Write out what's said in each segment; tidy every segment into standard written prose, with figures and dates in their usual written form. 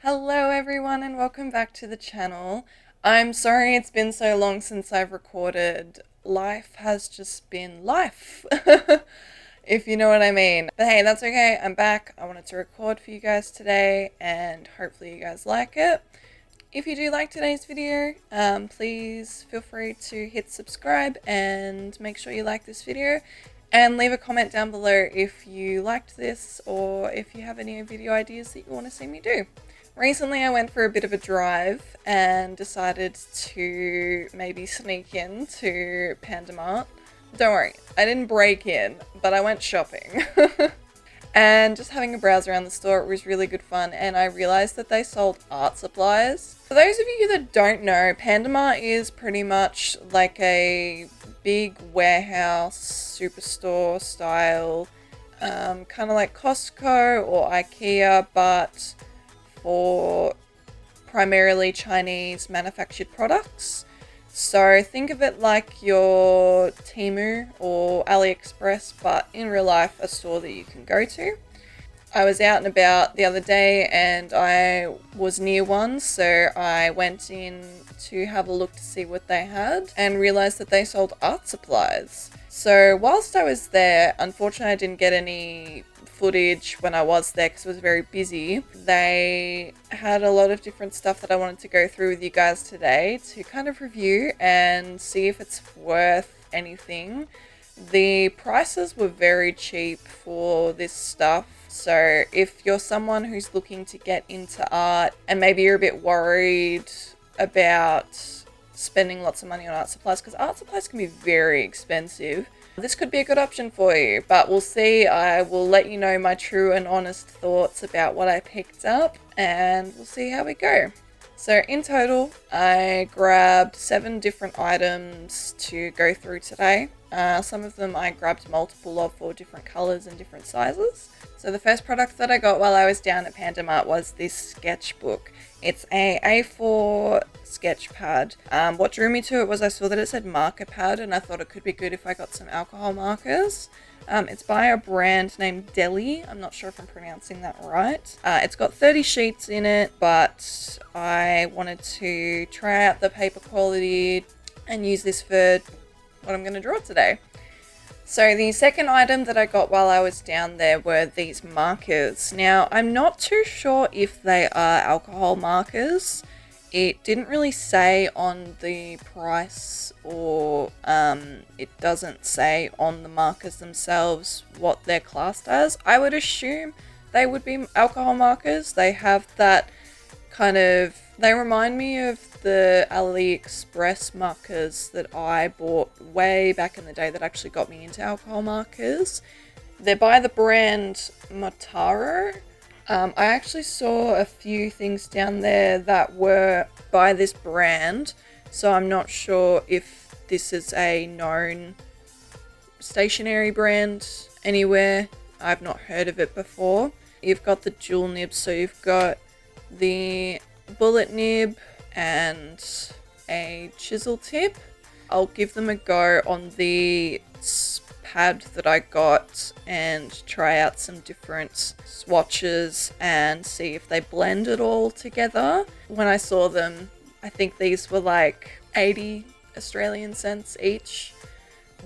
Hello everyone and welcome back to the channel. I'm sorry it's been so long since I've recorded. Life has just been life, if you know what I mean. But hey, that's okay. I'm back. I wanted to record for you guys today and hopefully you guys like it. If you do like today's video, please feel free to hit subscribe and make sure you like this video and leave a comment down below if you liked this or if you have any video ideas that you want to see me do. Recently I went for a bit of a drive and decided to maybe sneak in to Panda Mart. Don't worry, I didn't break in, but I went shopping. And just having a browse around the store, it was really good fun, and I realized that they sold art supplies. For those of you that don't know, Panda Mart is pretty much like a big warehouse, superstore style, kind of like Costco or IKEA, but for primarily Chinese manufactured products. So think of it like your Temu or AliExpress, but in real life a store that you can go to. I was out and about the other day and I was near one, so I went in to have a look to see what they had and realized that they sold art supplies. So whilst I was there, unfortunately I didn't get any footage when I was there because it was very busy. They had a lot of different stuff that I wanted to go through with you guys today to kind of review and see if it's worth anything. The prices were very cheap for this stuff. So if you're someone who's looking to get into art and maybe you're a bit worried about spending lots of money on art supplies, because art supplies can be very expensive, this could be a good option for you, but we'll see. I will let you know my true and honest thoughts about what I picked up and we'll see how we go. So in total, I grabbed 7 different items to go through today. Some of them I grabbed multiple of for different colors and different sizes. So the first product that I got while I was down at Panda Mart was this sketchbook. It's a A4 sketch pad. What drew me to it was I saw that it said marker pad and I thought it could be good if I got some alcohol markers. It's by a brand named Deli. I'm not sure if I'm pronouncing that right. It's got 30 sheets in it, but I wanted to try out the paper quality and use this for what I'm going to draw today. So the second item that I got while I was down there were these markers. Now, I'm not too sure if they are alcohol markers. It didn't really say on the price, or it doesn't say on the markers themselves what they're classed as. I would assume they would be alcohol markers. They have that kind of, they remind me of the AliExpress markers that I bought way back in the day that actually got me into alcohol markers. They're by the brand Mataro. I actually saw a few things down there that were by this brand, so I'm not sure if this is a known stationery brand anywhere. I've not heard of it before. You've got the dual nibs, so you've got the bullet nib and a chisel tip. I'll give them a go on the pad that I got and try out some different swatches and see if they blend it all together. When I saw them, I think these were like 80 Australian cents each,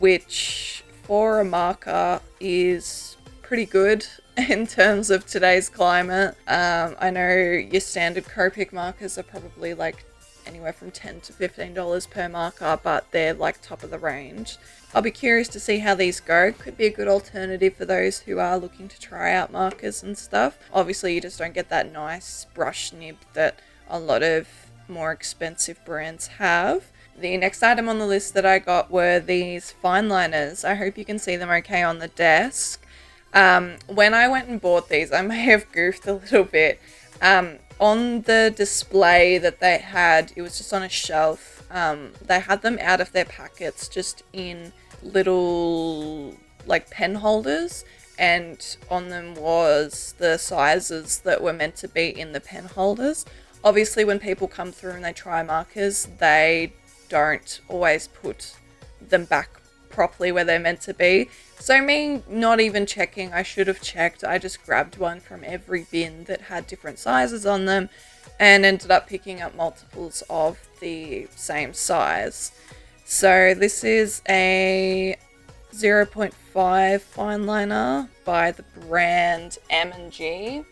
which for a marker is pretty good in terms of today's climate. I know your standard Copic markers are probably like anywhere from $10 to $15 per marker, but they're like top of the range. I'll be curious to see how these go. Could be a good alternative for those who are looking to try out markers and stuff. Obviously you just don't get that nice brush nib that a lot of more expensive brands have. The next item on the list that I got were these fine liners. I hope you can see them okay on the desk. When I went and bought these, I may have goofed a little bit. On the display that they had, it was just on a shelf. They had them out of their packets, just in little like pen holders, and on them was the sizes that were meant to be in the pen holders. Obviously, when people come through and they try markers, they don't always put them back properly where they're meant to be. So me not even checking, I should have checked. I just grabbed one from every bin that had different sizes on them and ended up picking up multiples of the same size. So this is a 0.5 fine liner by the brand M&G.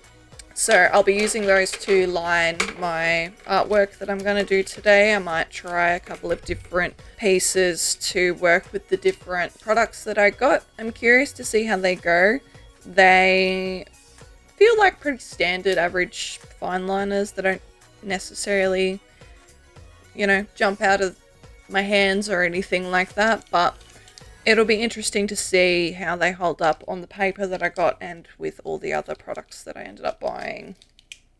So I'll be using those to line my artwork that I'm going to do today. I might try a couple of different pieces to work with the different products that I got. I'm curious to see how they go. They feel like pretty standard average fine liners. They don't necessarily, you know, jump out of my hands or anything like that, but it'll be interesting to see how they hold up on the paper that I got and with all the other products that I ended up buying.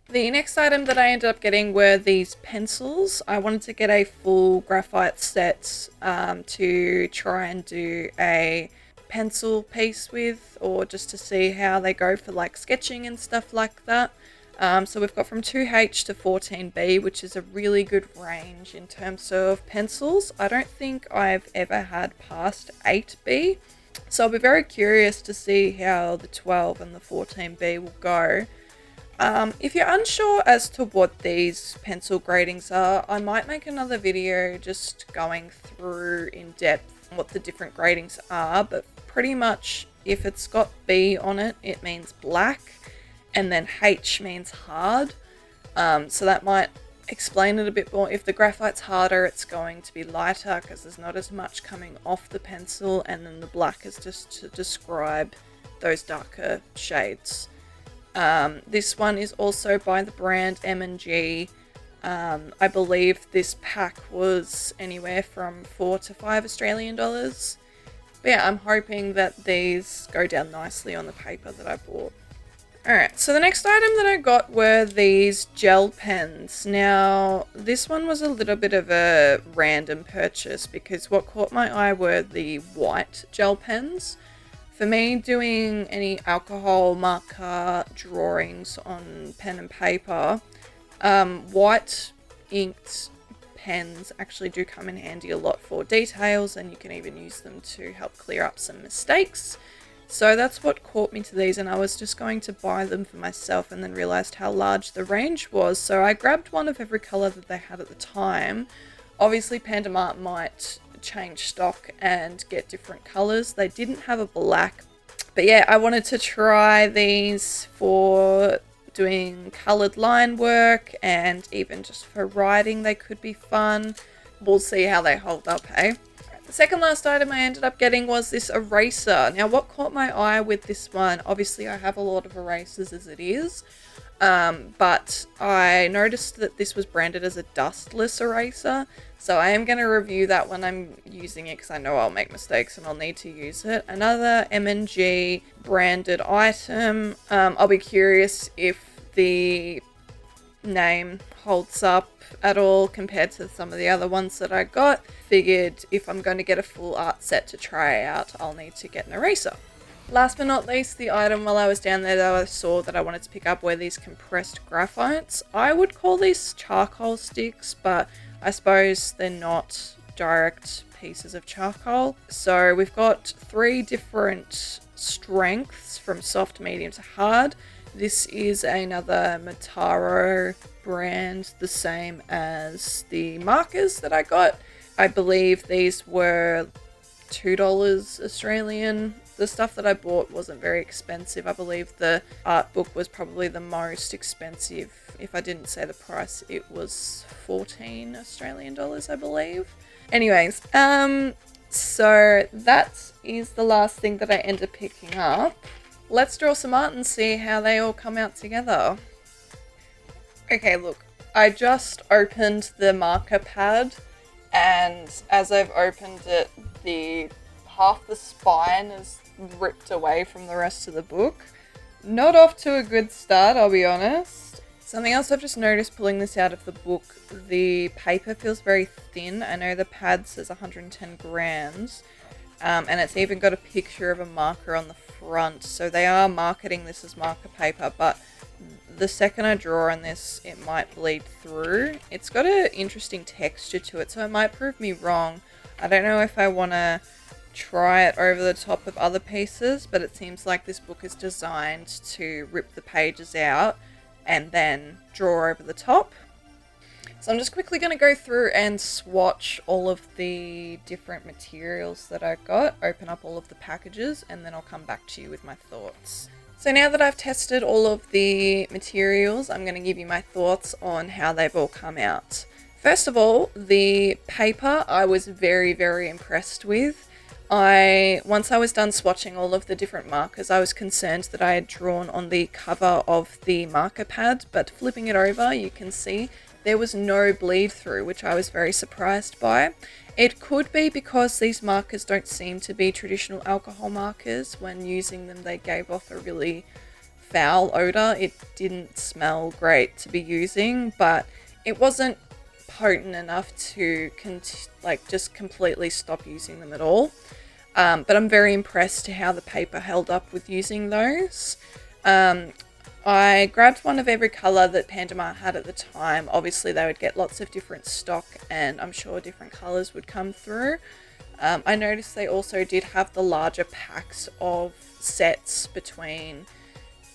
The next item that I ended up getting were these pencils. I wanted to get a full graphite set to try and do a pencil piece with, or just to see how they go for like sketching and stuff like that. So we've got from 2H to 14B, which is a really good range in terms of pencils. I don't think I've ever had past 8B, so I'll be very curious to see how the 12 and the 14B will go. If you're unsure as to what these pencil gradings are, I might make another video just going through in depth what the different gradings are, but pretty much if it's got B on it, it means black. And then H means hard, so that might explain it a bit more. If the graphite's harder, it's going to be lighter because there's not as much coming off the pencil, and then the black is just to describe those darker shades. This one is also by the brand M&G. I believe this pack was anywhere from $4 to $5 Australian dollars. But yeah, I'm hoping that these go down nicely on the paper that I bought. Alright, so the next item that I got were these gel pens. Now, this one was a little bit of a random purchase because what caught my eye were the white gel pens. For me, doing any alcohol marker drawings on pen and paper, white inked pens actually do come in handy a lot for details, and you can even use them to help clear up some mistakes. So that's what caught me to these, and I was just going to buy them for myself and then realized how large the range was. So I grabbed one of every color that they had at the time. Obviously Panda Mart might change stock and get different colors. They didn't have a black, but yeah, I wanted to try these for doing colored line work, and even just for writing they could be fun. We'll see how they hold up, hey? The second last item I ended up getting was this eraser. Now what caught my eye with this one, obviously I have a lot of erasers as it is, but I noticed that this was branded as a dustless eraser, so I am going to review that when I'm using it because I know I'll make mistakes and I'll need to use it. Another M&G branded item. I'll be curious if the name holds up at all compared to some of the other ones that I got. Figured if I'm going to get a full art set to try out, I'll need to get an eraser. Last but not least, the item while I was down there that I saw that I wanted to pick up were these compressed graphites. I would call these charcoal sticks, but I suppose they're not direct pieces of charcoal. So we've got 3 different strengths from soft, medium to hard. This is another Mataro brand, the same as the markers that I got. I believe these were $2 Australian. The stuff that I bought wasn't very expensive. I believe the art book was probably the most expensive. If I didn't say the price, it was 14 Australian dollars, I believe. Anyways, so that is the last thing that I ended up picking up. Let's draw some art and see how they all come out together. Okay, look, I just opened the marker pad, and as I've opened it, half the spine is ripped away from the rest of the book. Not off to a good start, I'll be honest. Something else I've just noticed pulling this out of the book, the paper feels very thin. I know the pad says 110 grams, and it's even got a picture of a marker on the front, so they are marketing this as marker paper, but the second I draw on this, it might bleed through. It's got an interesting texture to it, so it might prove me wrong. I don't know if I want to try it over the top of other pieces, but it seems like this book is designed to rip the pages out and then draw over the top. So I'm just quickly going to go through and swatch all of the different materials that I got, open up all of the packages, and then I'll come back to you with my thoughts. So now that I've tested all of the materials, I'm going to give you my thoughts on how they've all come out. First of all, the paper I was very, very impressed with. Once I was done swatching all of the different markers, I was concerned that I had drawn on the cover of the marker pad, but flipping it over, you can see there was no bleed through, which I was very surprised by. It could be because these markers don't seem to be traditional alcohol markers. When using them, they gave off a really foul odor. It didn't smell great to be using, but it wasn't potent enough to just completely stop using them at all. But I'm very impressed to how the paper held up with using those. I grabbed one of every colour that Panda Mart had at the time. Obviously they would get lots of different stock, and I'm sure different colours would come through. I noticed they also did have the larger packs of sets between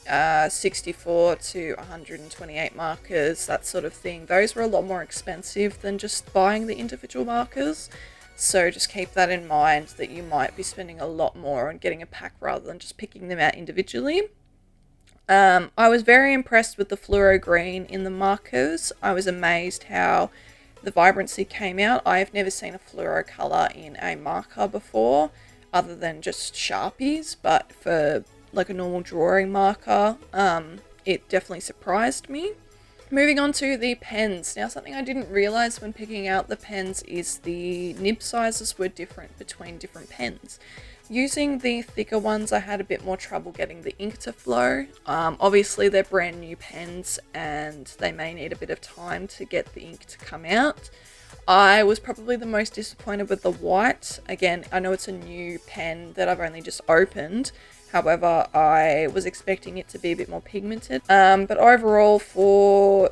64 to 128 markers, that sort of thing. Those were a lot more expensive than just buying the individual markers. So just keep that in mind, that you might be spending a lot more on getting a pack rather than just picking them out individually. I was very impressed with the fluoro green in the markers. I was amazed how the vibrancy came out. I've never seen a fluoro colour in a marker before, other than just Sharpies, but for like a normal drawing marker, it definitely surprised me. Moving on to the pens. Now, something I didn't realise when picking out the pens is the nib sizes were different between different pens. Using the thicker ones, I had a bit more trouble getting the ink to flow. Obviously, they're brand new pens and they may need a bit of time to get the ink to come out. I was probably the most disappointed with the white. Again, I know it's a new pen that I've only just opened. However, I was expecting it to be a bit more pigmented. But overall, for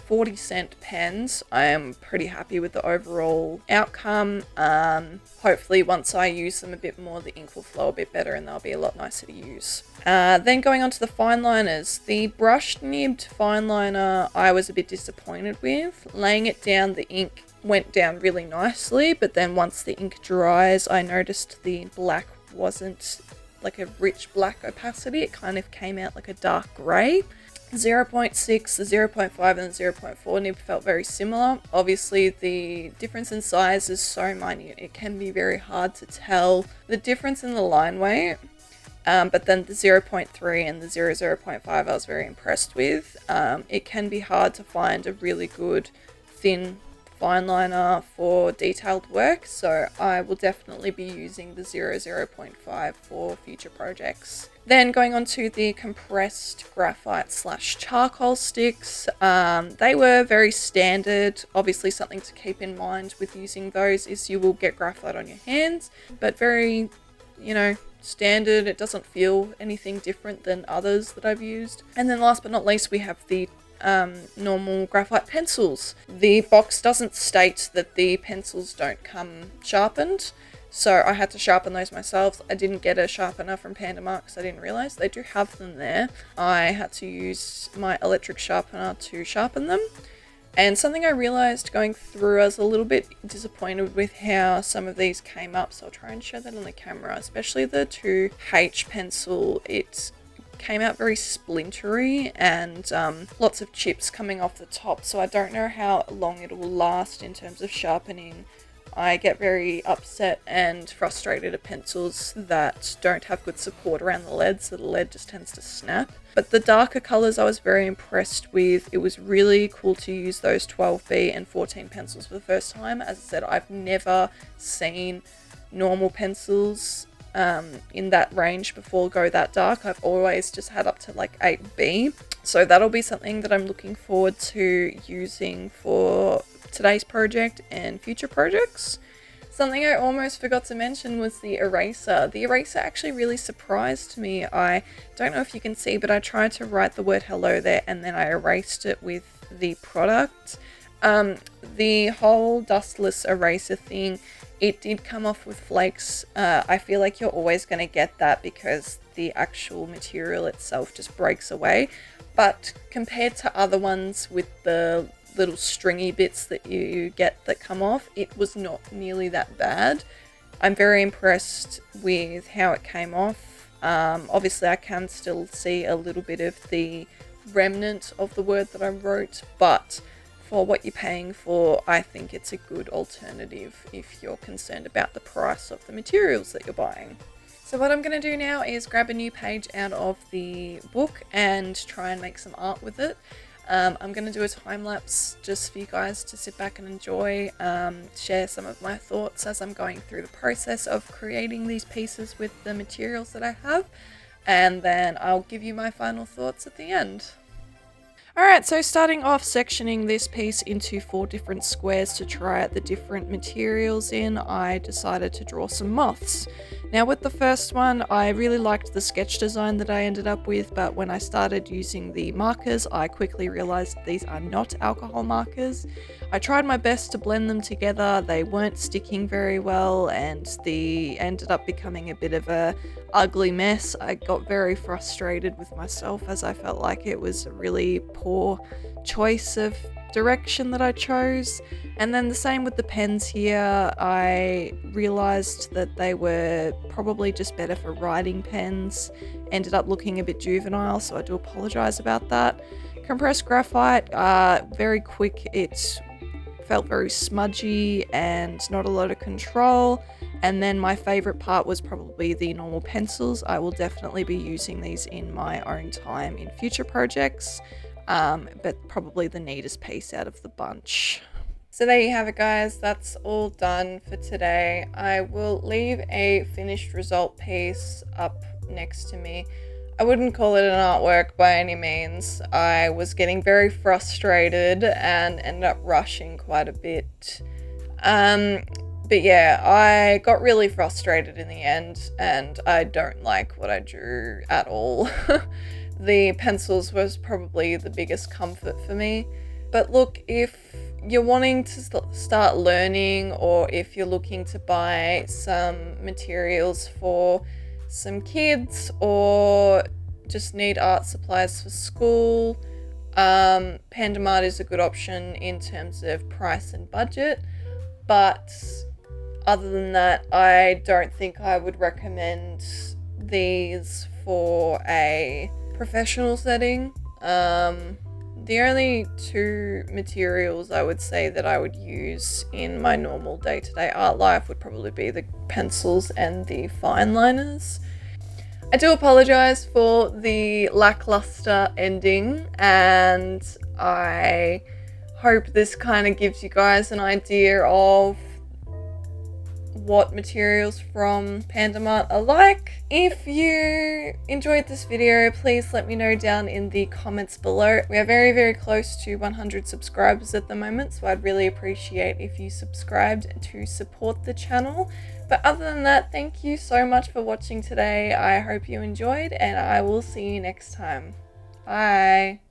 40-cent pens, I am pretty happy with the overall outcome. Hopefully once I use them a bit more, the ink will flow a bit better and they'll be a lot nicer to use. Then going on to the fine liners. The brushed nibbed fine liner I was a bit disappointed with. Laying it down, the ink went down really nicely, but then once the ink dries, I noticed the black wasn't like a rich black opacity. It kind of came out like a dark grey. 0.6, the 0.5 and the 0.4 nib felt very similar. Obviously the difference in size is so minute, it can be very hard to tell the difference in the line weight. But then the 0.3 and the 0.5 I was very impressed with. It can be hard to find a really good thin fine liner for detailed work, so I will definitely be using the 0.5 for future projects. Then going on to the compressed graphite / charcoal sticks. They were very standard. Obviously something to keep in mind with using those is you will get graphite on your hands, but very, standard. It doesn't feel anything different than others that I've used. And then last but not least, we have the normal graphite pencils. The box doesn't state that the pencils don't come sharpened, so I had to sharpen those myself. I didn't get a sharpener from Panda Mart because I didn't realise they do have them there. I had to use my electric sharpener to sharpen them. And something I realised going through, I was a little bit disappointed with how some of these came up, so I'll try and show that on the camera, especially the 2H pencil. It came out very splintery and lots of chips coming off the top, so I don't know how long it will last in terms of sharpening. I get very upset and frustrated at pencils that don't have good support around the lead, so the lead just tends to snap. But the darker colours I was very impressed with. It was really cool to use those 12B and 14 pencils for the first time. As I said, I've never seen normal pencils in that range before go that dark. I've always just had up to like 8B. So that'll be something that I'm looking forward to using for today's project and future projects. Something I almost forgot to mention was the eraser. The eraser actually really surprised me. I don't know if you can see, but I tried to write the word hello there and then I erased it with the product. The whole dustless eraser thing It did come off with flakes. I feel like you're always going to get that because the actual material itself just breaks away. But compared to other ones with the little stringy bits that you get that come off, it was not nearly that bad. I'm very impressed with how it came off. Obviously I can still see a little bit of the remnant of the word that I wrote, but for what you're paying for, I think it's a good alternative if you're concerned about the price of the materials that you're buying. So what I'm going to do now is grab a new page out of the book and try and make some art with it. I'm going to do a time lapse just for you guys to sit back and enjoy, share some of my thoughts as I'm going through the process of creating these pieces with the materials that I have, and then I'll give you my final thoughts at the end. Alright, so starting off sectioning this piece into 4 different squares to try out the different materials in, I decided to draw some moths. Now with the first one, I really liked the sketch design that I ended up with, but when I started using the markers, I quickly realized these are not alcohol markers. I tried my best to blend them together, they weren't sticking very well, and they ended up becoming a bit of a ugly mess. I got very frustrated with myself as I felt like it was a really poor choice of direction that I chose. And then the same with the pens here. I realized that they were probably just better for writing pens. Ended up looking a bit juvenile, so I do apologize about that. Compressed graphite, very quick. It felt very smudgy and not a lot of control. And then my favorite part was probably the normal pencils. I will definitely be using these in my own time in future projects, but probably the neatest piece out of the bunch. So there you have it, guys. That's all done for today. I will leave a finished result piece up next to me. I wouldn't call it an artwork by any means. I was getting very frustrated and ended up rushing quite a bit. But yeah, I got really frustrated in the end, and I don't like what I drew at all. The pencils was probably the biggest comfort for me. But look, if you're wanting to start learning, or if you're looking to buy some materials for some kids, or just need art supplies for school, Panda Mart is a good option in terms of price and budget. But other than that, I don't think I would recommend these for a professional setting. The only 2 materials I would say that I would use in my normal day-to-day art life would probably be the pencils and the fine liners. I do apologize for the lackluster ending, and I hope this kind of gives you guys an idea of what materials from Panda Mart are like. If you enjoyed this video, please let me know down in the comments below. We are very, very close to 100 subscribers at the moment, so I'd really appreciate if you subscribed to support the channel. But other than that, thank you so much for watching today. I hope you enjoyed, and I will see you next time. Bye!